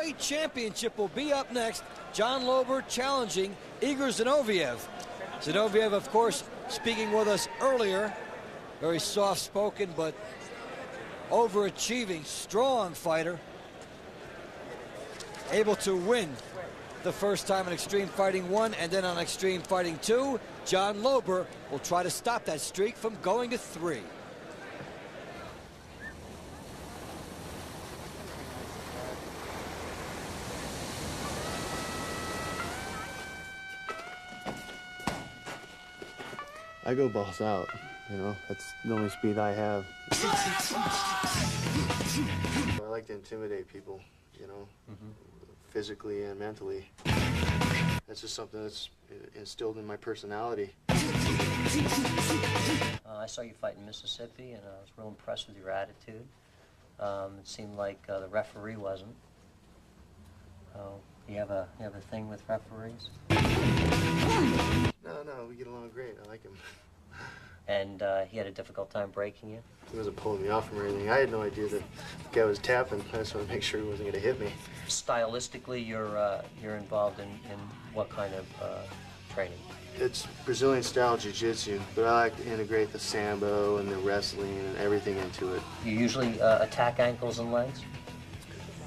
Heavyweight Championship will be up next. John Lober challenging Igor Zinoviev. Zinoviev, of course, speaking with us earlier. Very soft-spoken, but overachieving, strong fighter. Able to win the first time in Extreme Fighting 1 and then on Extreme Fighting 2. John Lober will try to stop that streak from going to 3. I go balls out, you know, that's the only speed I have. I like to intimidate people, you know, physically and mentally. That's just something that's instilled in my personality. I saw you fight in Mississippi, and I was real impressed with your attitude. It seemed like the referee wasn't. You have a thing with referees? No, we get along great. I like him. And he had a difficult time breaking you? He wasn't pulling me off from anything. I had no idea that the guy was tapping. I just wanted to make sure he wasn't going to hit me. Stylistically, you're involved in what kind of training? It's Brazilian style jiu-jitsu, but I like to integrate the sambo and the wrestling and everything into it. You usually attack ankles and legs?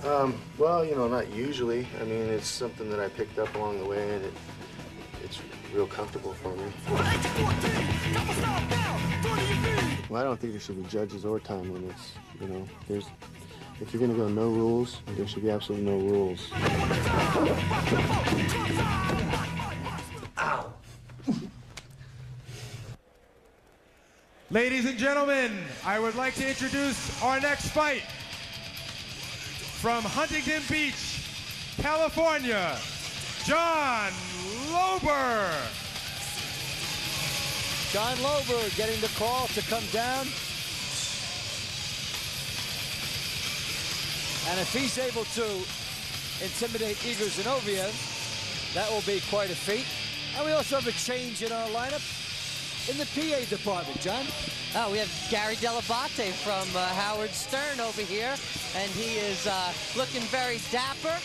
Well, you know, not usually. I mean, it's something that I picked up along the way, and it's real comfortable for me. Well, I don't think there should be judges or time limits. You know, if you're going to go no rules, there should be absolutely no rules. Ow! Ladies and gentlemen, I would like to introduce our next fight. From Huntington Beach, California, John Lober. John Lober getting the call to come down. And if he's able to intimidate Igor Zinoviev, that will be quite a feat. And we also have a change in our lineup in the PA department, John. Oh, we have Gary Delabate from Howard Stern over here, and he is looking very dapper,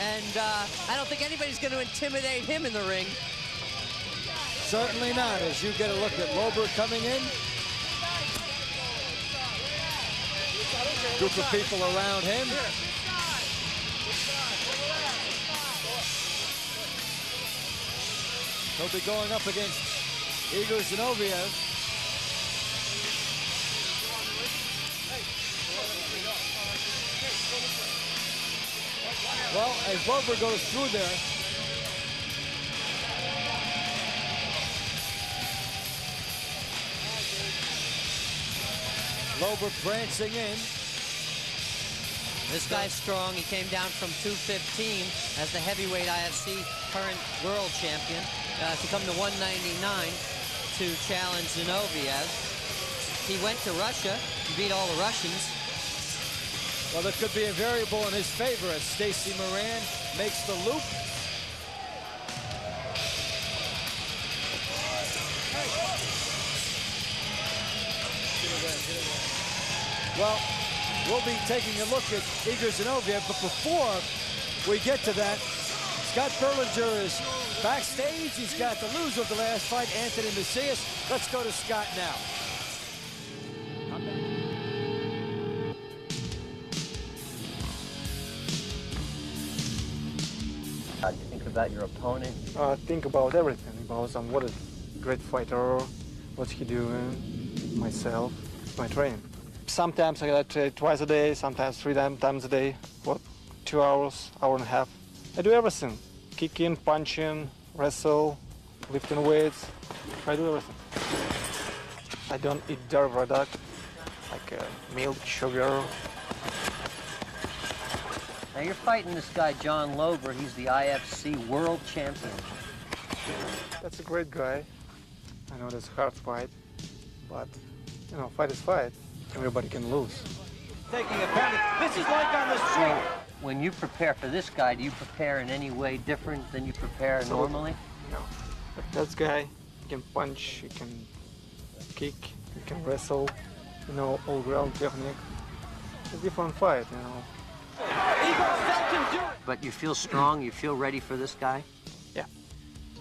and I don't think anybody's going to intimidate him in the ring. Certainly not, as you get a look at Lober coming in. Group of people around him. He'll be going up against Igor Zinoviev. Well, as Lober goes through there, Lober prancing in. This guy's strong. He came down from 215 as the heavyweight IFC current world champion to come to 199 to challenge Zinoviev. He went to Russia, beat all the Russians. Well, there could be a variable in his favor as Stacy Moran makes the loop. Well, we'll be taking a look at Igor Zinoviev, but before we get to that, Scott Berlinger is backstage. He's got the loser of the last fight, Anthony Macias. Let's go to Scott now. How do you think about your opponent? Think about everything, about what a great fighter, what's he doing, myself, my training. Sometimes I gotta twice a day, sometimes 3 times a day, 2 hours, hour and a half. I do everything, kicking, punching, wrestle, lifting weights, I do everything. I don't eat dairy product, like milk, sugar. Now you're fighting this guy, John Lober. He's the IFC world champion. That's a great guy. I know that's a hard fight, but, you know, fight is fight. Everybody can lose. Taking advantage. This is like on the street. When you prepare for this guy, do you prepare in any way different than you prepare normally? No. But that guy, he can punch, he can kick, he can wrestle, you know, all ground technique. It's a different fight, you know. Igor felt him do it. but you feel strong, you feel ready for this guy? Yeah.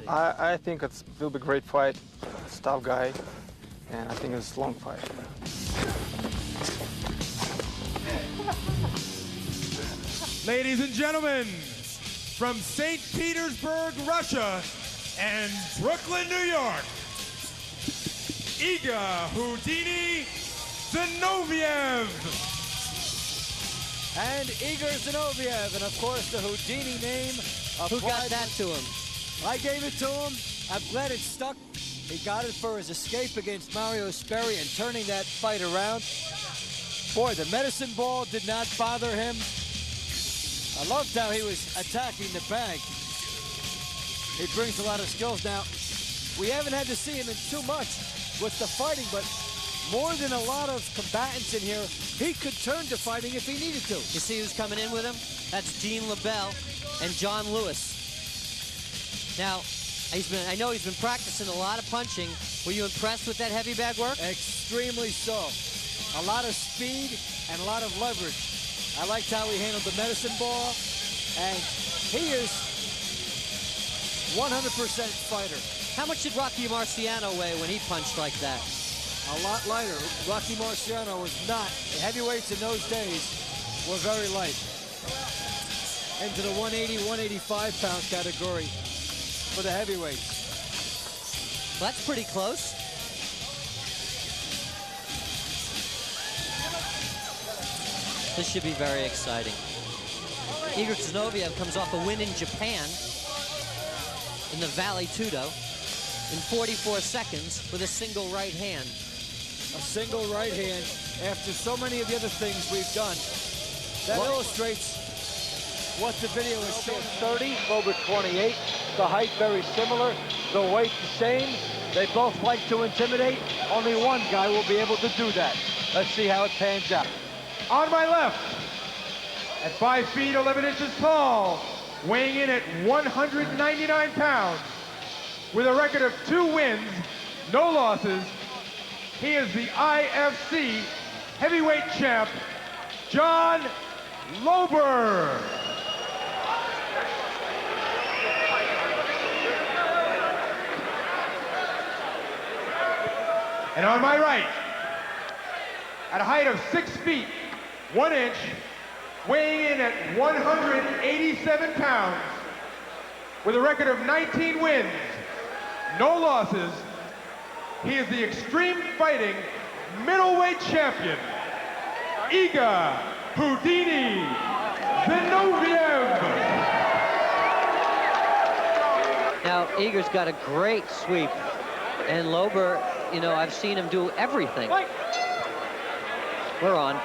I think it will be a great fight. It's a tough guy, and I think it's a long fight. Ladies and gentlemen, from St. Petersburg, Russia, and Brooklyn, New York, Iga Houdini Zinoviev. And Igor Zinoviev, and of course the Houdini name. Who got that to him? I gave it to him. I'm glad it stuck. He got it for his escape against Mario Sperry and turning that fight around. Boy, the medicine ball did not bother him. I loved how he was attacking the bag. He brings a lot of skills. Now, we haven't had to see him in too much with the fighting, but more than a lot of combatants in here, he could turn to fighting if he needed to. You see who's coming in with him? That's Dean LaBelle and John Lewis. Now, I know he's been practicing a lot of punching. Were you impressed with that heavy bag work? Extremely so. A lot of speed and a lot of leverage. I liked how he handled the medicine ball, and he is 100% fighter. How much did Rocky Marciano weigh when he punched like that? A lot lighter. Rocky Marciano was not. The heavyweights in those days were very light. Into the 180, 185 pound category for the heavyweights. Well, that's pretty close. This should be very exciting. Igor Zinoviev comes off a win in Japan in the Valley Tudo in 44 seconds with a single right hand. A single right hand after so many of the other things we've done. That illustrates what the video is showing. 30, Lober 28. The height very similar, the weight the same. They both like to intimidate. Only one guy will be able to do that. Let's see how it pans out. On my left, at 5 feet 11 inches tall, weighing in at 199 pounds, with a record of 2 wins, no losses, he is the IFC heavyweight champ, John Lober. And on my right, at a height of 6 feet, 1 inch, weighing in at 187 pounds, with a record of 19 wins, no losses, he is the Extreme Fighting middleweight champion, Iga Houdini Zinoviev. Now, Igor's got a great sweep, and Lober, you know, I've seen him do everything. We're on.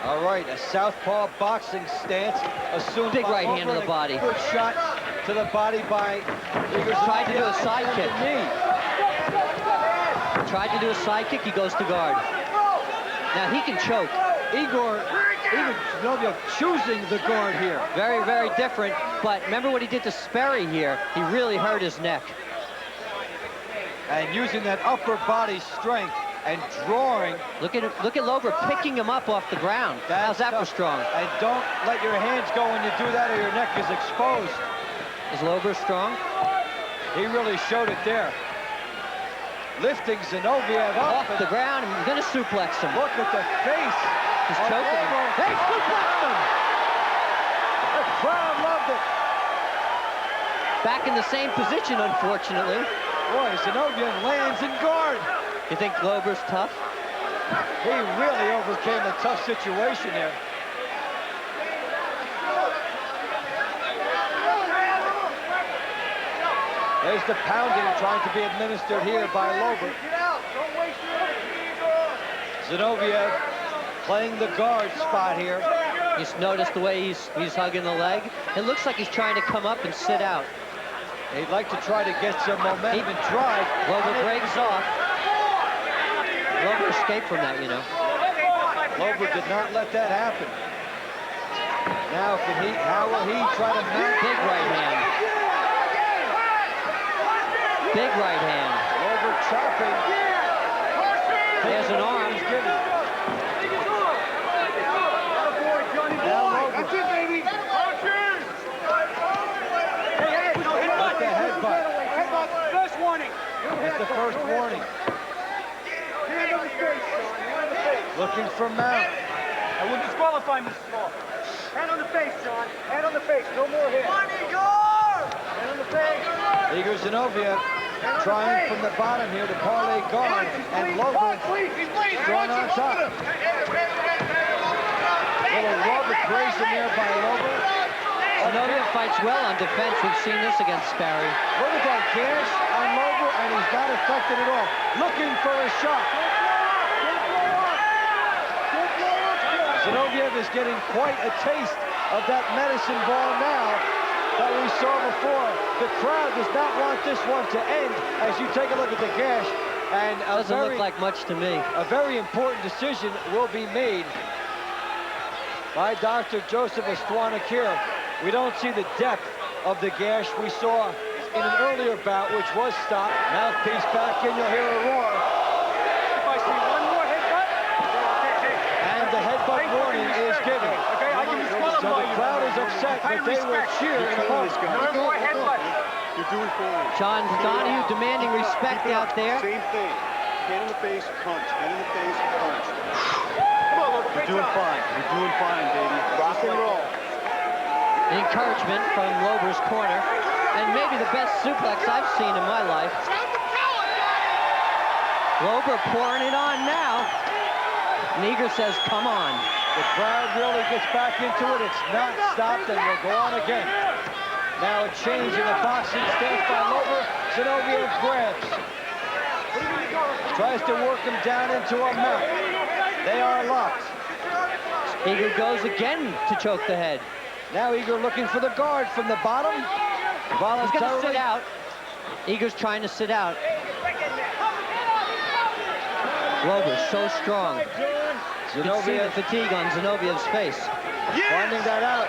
All right, a southpaw boxing stance assumed. Big by right hand to Lober. the body. Good shot to the body by Igor. Tried to do a side kick. Knee. Tried to do a side kick, he goes to guard. Now he can choke. Igor Zinoviev choosing the guard here. Very, very different, but remember what he did to Sperry here? He really hurt his neck. And using that upper body strength and drawing. Look at Lober picking him up off the ground. How's that for strong? And don't let your hands go when you do that or your neck is exposed. Is Lober strong? He really showed it there. Lifting Zinoviev up. Off the ground, and he's gonna suplex him. Look at the face. He's choking him. Hey, suplexed him! The crowd loved it. Back in the same position, unfortunately. Boy, Zinoviev lands in guard. You think Lober's tough? He really overcame a tough situation there. There's the pounding trying to be administered here by Lober. Zinoviev playing the guard spot here. Just notice the way he's hugging the leg. It looks like he's trying to come up and sit out. He'd like to try to get some momentum and drive. Lober breaks off. Lober escaped from that, you know. Lober did not let that happen. Now how will he try to mount? Big right hand. Big right hand. Lober chopping. There's an arm. He's giving. Now Lober. the first warning. Looking for Mount. I will disqualify Mr. Small. Hand on the face, John. Hand on the face. No more hits. Hand on the face. Igor Zinoviev trying from the bottom here to parlay guard, and Lober drawn on top. Little Lober brace in there by Lober. Zinoviev fights well on defense. We've seen this against Sparry. Look at that gash on Lober, and he's not affected at all. Looking for a shot. Zinoviev is getting quite a taste of that medicine ball now that we saw before. The crowd does not want this one to end as you take a look at the gash. And doesn't look like much to me. A very important decision will be made by Dr. Joseph Astwanakir. We don't see the depth of the gash we saw in an earlier bout, which was stopped. Mouthpiece back in, you'll hear a roar. If I see one more headbutt, And the headbutt warning is given. okay, I can disqualify So the you. crowd is upset, but they will cheer in part. No more headbutt. You're doing fine. John Donahue demanding respect out there. Same thing. Hand in the face, punch. Hand in the face, punch. Come on, Lober. You're doing fine. You're doing fine, baby. Rock and roll. Encouragement from Lober's corner, and maybe the best suplex I've seen in my life. Lober pouring it on now. Neger says, come on. The crowd really gets back into it. It's not stopped, and we'll go on again. Now a change in the boxing stance by Lober. Zinoviev grabs. Tries to work him down into a mount. They are locked. Eager goes again to choke the head. Now Eager looking for the guard from the bottom. He's Voluntarily. going to sit out. Eager's trying to sit out. Lober so strong. You can see the fatigue on Zinoviev's face. Finding that out.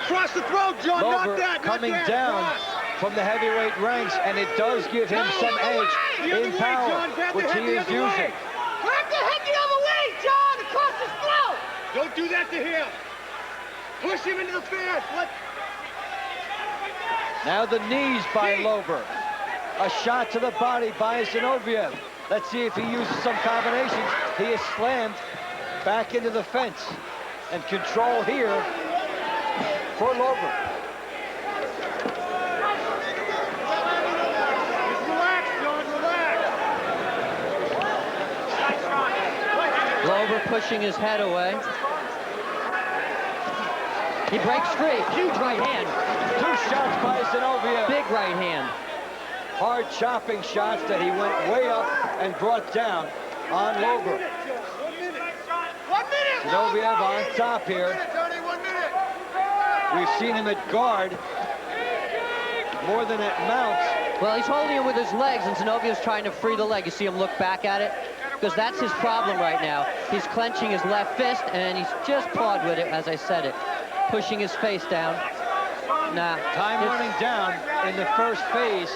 Across the throat, John. Lober Not that. coming not that. down from the heavyweight ranks, and it does give him some edge in power, which he is using. Grab the head the other way, John. Across his throat. Don't do that to him. Push him into the fence. Now the knees by Lober. A shot to the body by Zinoviev. Let's see if he uses some combinations. He is slammed back into the fence. And control here for Lober. Just relax, John. Relax. Lober pushing his head away. He breaks free. Huge right hand. 2 shots by Zinoviev. Big right hand. Hard chopping shots that he went way up and brought down on Lober. 1 minute. Zinoviev on top here. Tony, 1 minute. We've seen him at guard more than at mount. Well, he's holding him with his legs, and Zinoviev's trying to free the leg. You see him look back at it? Because that's his problem right now. He's clenching his left fist, and he's just pawed with it, as I said it. Pushing his face down. Nah. Time running down in the first phase.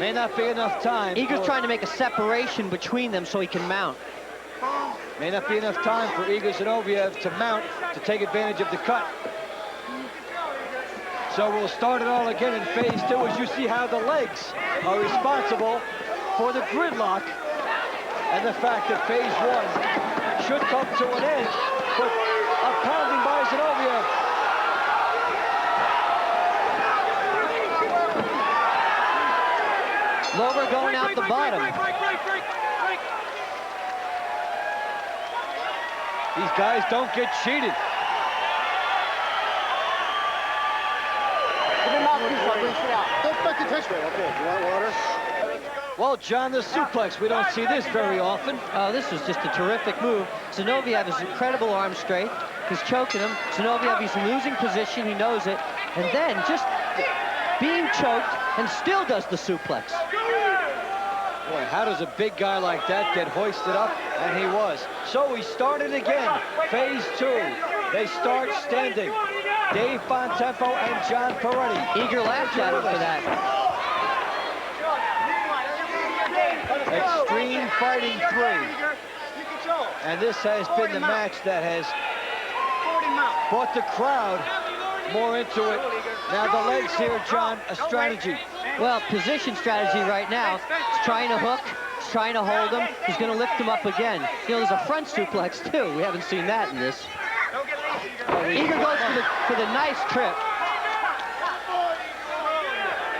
May not be enough time. Eager's trying to make a separation between them so he can mount. May not be enough time for Igor Zinoviev to mount to take advantage of the cut. So we'll start it all again in phase 2 as you see how the legs are responsible for the gridlock and the fact that phase 1 should come to an end, but a pounding by Zinoviev. Lober going out the bottom. These guys don't get cheated. Okay, you want water? Well, John, the suplex, we don't see this very often. Oh, this was just a terrific move. Zinoviev has incredible arm strength. He's choking him. Zinoviev, he's losing position. He knows it. And then just being choked and still does the suplex. Boy, how does a big guy like that get hoisted up? And he was. So we started again. Phase 2. They start standing. Dave Bontempo and John Peretti. Eager laughed at him for that. Extreme Fighting 3. And this has been the match that has brought the crowd more into it. Now the legs here, John, a strategy. Well, position strategy right now. He's trying to hook. He's trying to hold him. He's going to lift him up again. You know, there's a front suplex, too. We haven't seen that in this. Eager goes for the nice trip.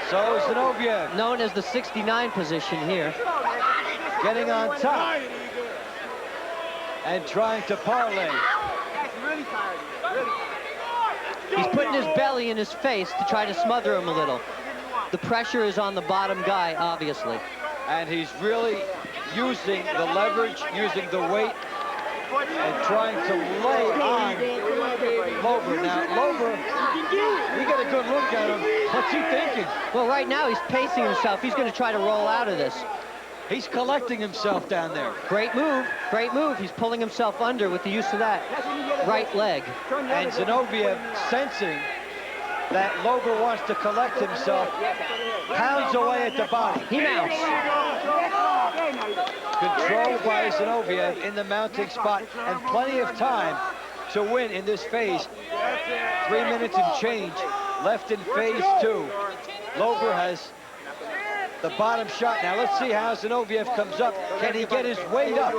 So Zinoviev, known as the 69 position here, getting on top and trying to parlay. He's putting his belly in his face to try to smother him a little. The pressure is on the bottom guy, obviously. And he's really using the leverage, using the weight, and trying to lay on Lober. Now, Lober, we got a good look at him. What's he thinking? Well, right now he's pacing himself. He's going to try to roll out of this. He's collecting himself down there. Great move, great move. He's pulling himself under with the use of that right leg. And Zinoviev, sensing that Lober wants to collect himself, pounds away at the body. He mounts. Controlled by Zinoviev in the mounting spot, and plenty of time to win in this phase. 3 minutes and change left in phase 2. Lober has the bottom shot. Now let's see how Zinoviev comes up. Can he get his weight up?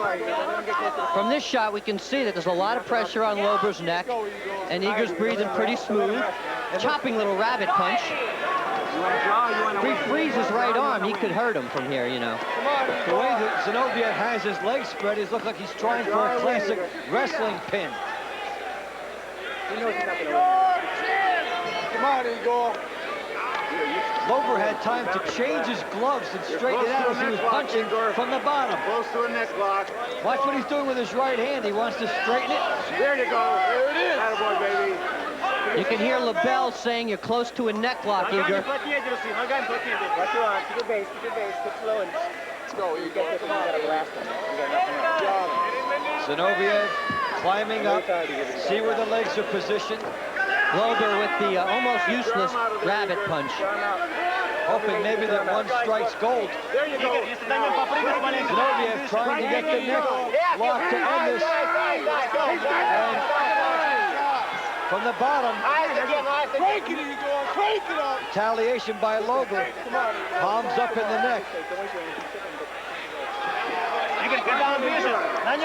From this shot, we can see that there's a lot of pressure on Lober's neck, and Eager's breathing pretty smooth. Chopping little rabbit punch. If he frees his right arm, he could hurt him from here, you know. The way that Zinoviev has his legs spread, it looks like he's trying for a classic wrestling pin. Come on, Igor. Lober had time to change his gloves and straighten it out as he was punching from the bottom. Close to a neck lock. Watch what he's doing with his right hand. He wants to straighten it. There you go. There it is. Attaboy, baby. You can hear LaBelle saying you're close to a neck lock, Eager. Keep your base, get slow, and let's go. You get this one, you gotta blast him. You got nothing else. Zinoviev climbing up. See where the legs are positioned. Lober with the almost useless rabbit punch. Hoping maybe that one strikes gold. There you go. Zinoviev trying to get the neck lock to end this. And from the bottom, retaliation by Lober. Palms up in the neck.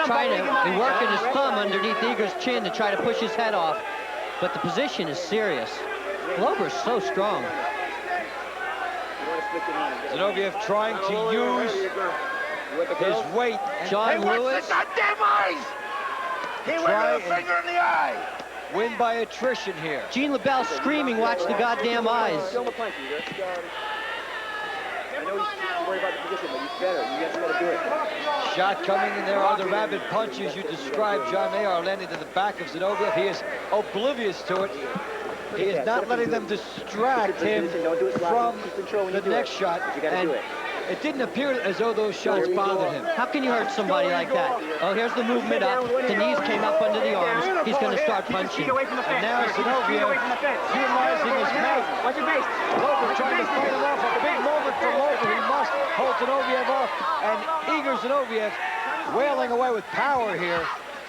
Trying to work his thumb underneath Eager's chin to try to push his head off. But the position is serious. Lober's so strong. Zinoviev trying to use his weight. John Lewis. He went with a finger in the eye. Win by attrition here. Gene LaBelle screaming, watch the goddamn eyes. I know you worry about the position, but he's better. You guys gotta do it. Shot coming, and there are the rapid punches you described. John, they are landing to the back of Zinoviev. He is oblivious to it. He is not letting them distract him from the next shot. And it didn't appear as though those shots bothered him. How can you hurt somebody like that? Oh, here's the movement up. The knees came up under the arms. He's going to start punching. And now Zinoviev utilizing his mouth. Watch your base. Lober trying to fight him off. A big moment for Lober. He must hold Zinoviev off. And eager Zinoviev wailing away with power here.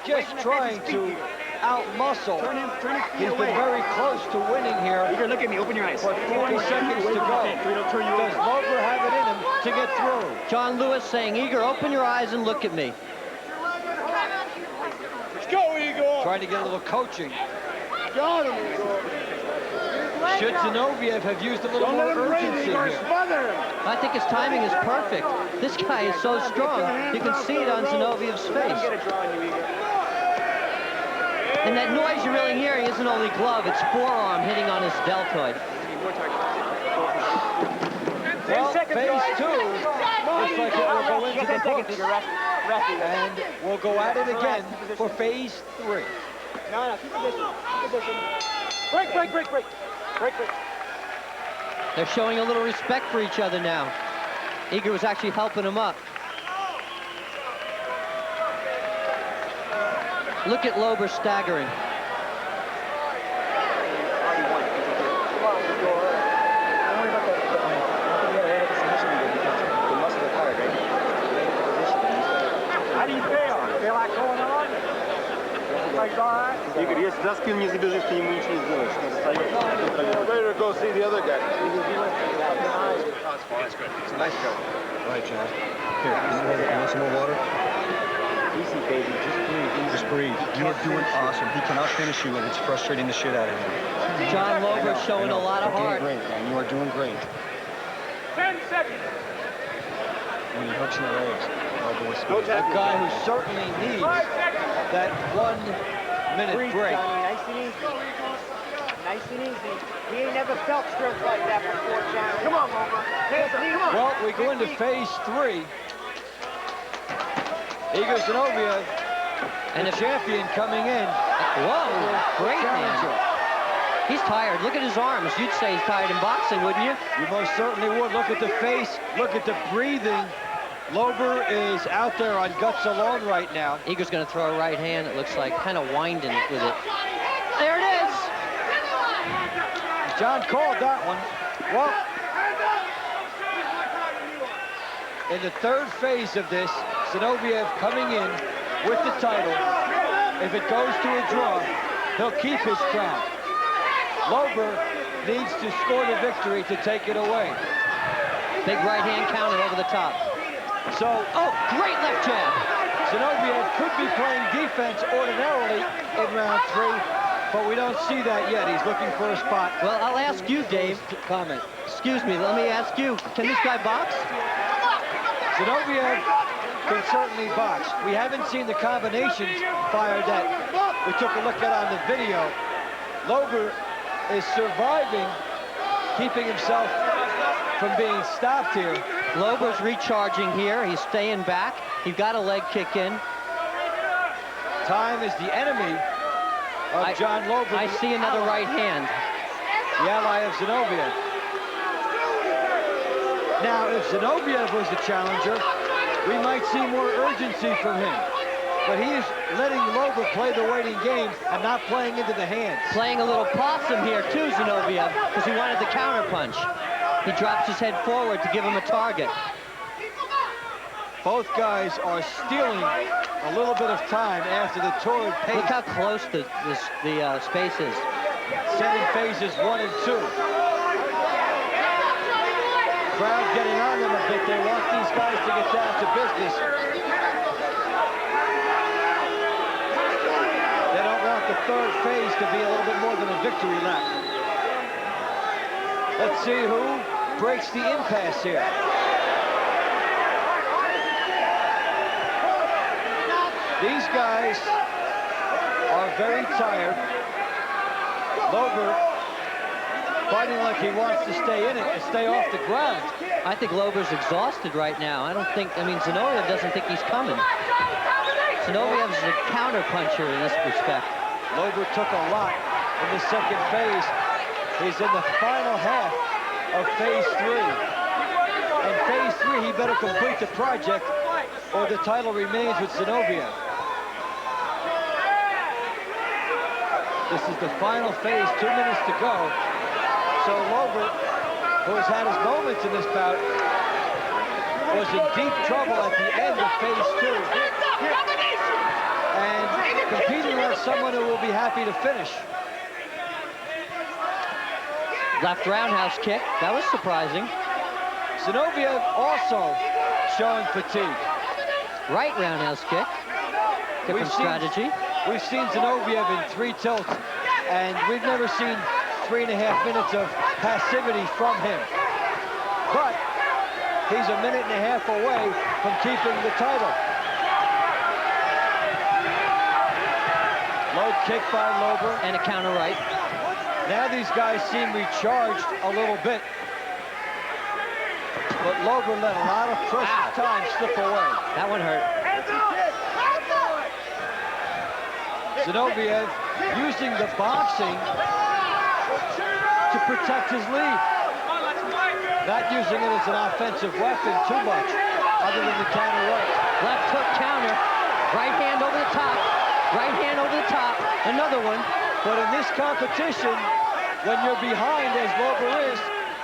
Just trying to out-muscle. He's been very close to winning here. Eager, look at me. Open your eyes. For 40 seconds to go. Does Lober have it in him to get through? John Lewis saying, Eager, open your eyes and look at me. Let's go, Igor. Trying to get a little coaching. Got him, Igor. Should Zinoviev have used a little more urgency here? I think his timing is perfect. This guy is so strong. You can see it on Zinoviev's face. And that noise you're really hearing isn't only glove, it's forearm hitting on his deltoid. Well, phase 2 looks like it will go into the books. And we'll go at it again for phase 3. No, keep position. Break. They're showing a little respect for each other now. Eager was actually helping him up. Look at Lober staggering. How do you feel? Feel like going on? Like all right? Игорь, если за спину не забежишь, ты ему ничего не сделаешь. Better go see the other guy. it's fine. It's good. It's a nice go. All right, John. Here, you want some more water? Easy, baby. Just breathe. Just breathe. You are doing awesome. He cannot finish you, and it's frustrating the shit out of him. John Lober showing a lot of heart. You're doing great, man. You are doing great. 10 seconds. When he hooks in the legs, our boy speed. A guy who certainly needs that 1 minute Breathe, break. Johnny. Nice and easy. Nice and easy. He ain't never felt strength like that before, Johnny. Come on, Lober. Come on. Well, we go into phase 3. Igor Zinoviev, and the champion coming in. Whoa, great challenger. man. He's tired. Look at his arms. You'd say he's tired in boxing, wouldn't you? You most certainly would. Look at the face. Look at the breathing. Lober is out there on guts alone right now. Igor's going to throw a right hand, it looks like, kind of winding with it. There it is! John called that one. Well, in the third phase of this, Zinoviev coming in with the title. If it goes to a draw, he'll keep his crown. Lober needs to score the victory to take it away. Big right hand counter over the top. So, oh, great left jab. Zinoviev could be playing defense ordinarily in round 3, but we don't see that yet. He's looking for a spot. Well, I'll ask you, Dave. Comment. Excuse me, let me ask you. Can this guy box? Zinoviev can certainly box. We haven't seen the combinations fired that we took a look at on the video. Lober is surviving, keeping himself from being stopped here. Lober's recharging here. He's staying back. He got a leg kick in. Time is the enemy of John Lober. I see another right hand. The ally of Zinoviev. Now, if Zinoviev was the challenger, we might see more urgency from him. But he is letting Lober play the waiting game and not playing into the hands. Playing a little possum here, too, Zinoviev, because he wanted the counter punch. He drops his head forward to give him a target. Both guys are stealing a little bit of time after the torrid pace. Look how close the space is. Setting phases 1 and 2. Crowd getting on them a bit. They want these guys to get down to business. They don't want the third phase to be a little bit more than a victory lap. Let's see who breaks the impasse here. These guys are very tired. Lober fighting like he wants to stay in it and stay off the ground. I think Lober's exhausted right now. I mean, Zinoviev doesn't think he's coming. Zinoviev's a counter puncher in this respect. Lober took a lot in the second phase. He's in the final half of phase 3. In phase 3, he better complete the project or the title remains with Zinoviev. This is the final phase, 2 minutes to go. So Lober, who has had his moments in this bout, was in deep trouble at the end of phase 2. And competing like someone who will be happy to finish. Left roundhouse kick. That was surprising. Zinoviev also showing fatigue. Right roundhouse kick. Different strategy. We've seen Zinoviev in 3 tilts, and we've never seen 3.5 minutes of passivity from him. But he's a minute and a half away from keeping the title. Low kick by Lober. And a counter right. Now these guys seem recharged a little bit. But Lober let a lot of precious time slip away. That one hurt. Zinoviev using the boxing to protect his lead. Not using it as an offensive weapon too much, other than the counter right. Left hook counter. Right hand over the top. Right hand over the top. Another one. But in this competition, when you're behind, as Lober is,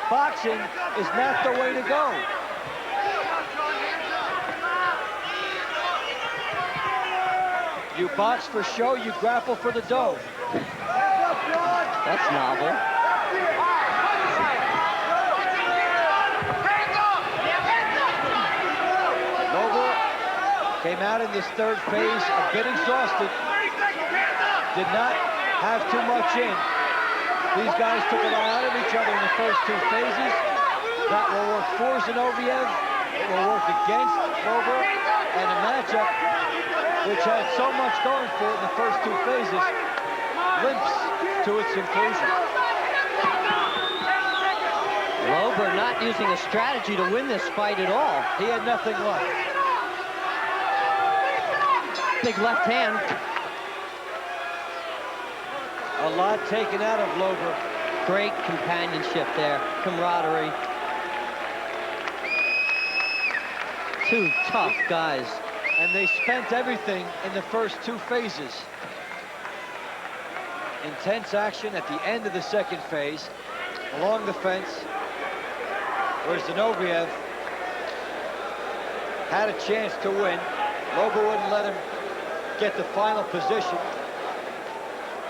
boxing is not the way to go. You box for show, you grapple for the dough. That's novel. Came out in this third phase a bit exhausted. Did not have too much in. These guys took a lot out of each other in the first two phases. That will work for Zinoviev. It will work against Lober. And a matchup which had so much going for it in the first two phases limps to its conclusion. Lober not using a strategy to win this fight at all. He had nothing left. Big left hand. A lot taken out of Lober. Great companionship there, camaraderie. Two tough guys. And they spent everything in the first two phases. Intense action at the end of the second phase, along the fence, where Zinoviev had a chance to win. Lober wouldn't let him get the final position.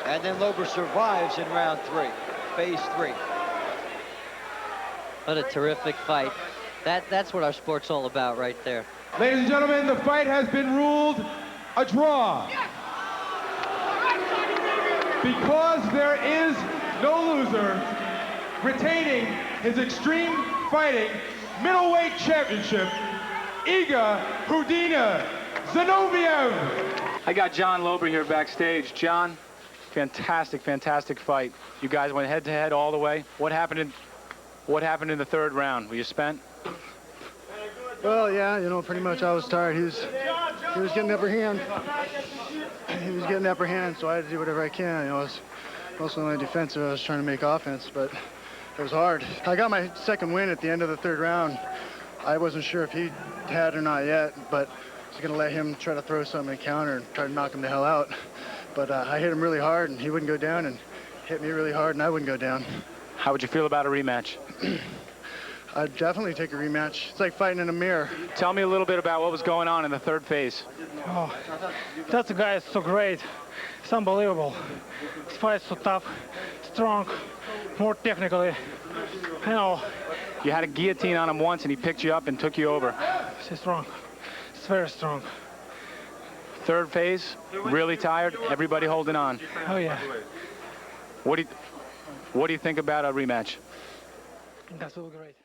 And then Lober survives in round three, phase three. What a terrific fight. That's what our sport's all about right there. Ladies and gentlemen, the fight has been ruled a draw. Because there is no loser, retaining his Extreme Fighting Middleweight Championship, Iga Hudina Zinoviev. I got John Lober here backstage. John, fantastic, fantastic fight. You guys went head-to-head all the way. What happened in the third round? Were you spent? Well, yeah, you know, pretty much I was tired. He was getting the upper hand. He was getting the upper hand, so I had to do whatever I can. You know, I was mostly on the defensive. I was trying to make offense, but it was hard. I got my second win at the end of the third round. I wasn't sure if he had or not yet, but I was going to let him try to throw something in counter and try to knock him the hell out. But I hit him really hard, and he wouldn't go down, and hit me really hard, and I wouldn't go down. How would you feel about a rematch? I'd definitely take a rematch. It's like fighting in a mirror. Tell me a little bit about what was going on in the third phase. Oh, that guy is so great. It's unbelievable. This fight is so tough, strong, more technically. You know. You had a guillotine on him once, and he picked you up and took you over. He's strong. It's very strong. Third phase, really tired. Everybody holding on. Oh yeah. What do you think about a rematch? That's all great.